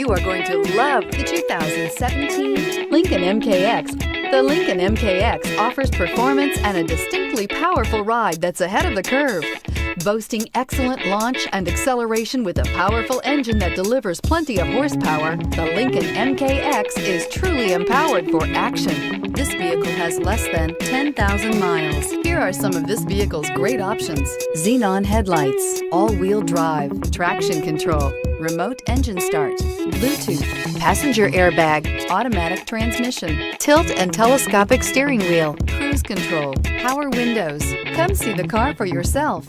You are going to love the 2017 Lincoln MKX. The Lincoln MKX offers performance and a distinctly powerful ride that's ahead of the curve. Boasting excellent launch and acceleration with a powerful engine that delivers plenty of horsepower, the Lincoln MKX is truly empowered for action. This vehicle has less than 10,000 miles. Here are some of this vehicle's great options: xenon headlights, all-wheel drive, traction control, remote engine start, Bluetooth, passenger airbag, automatic transmission, tilt and telescopic steering wheel, cruise control, power windows. Come see the car for yourself.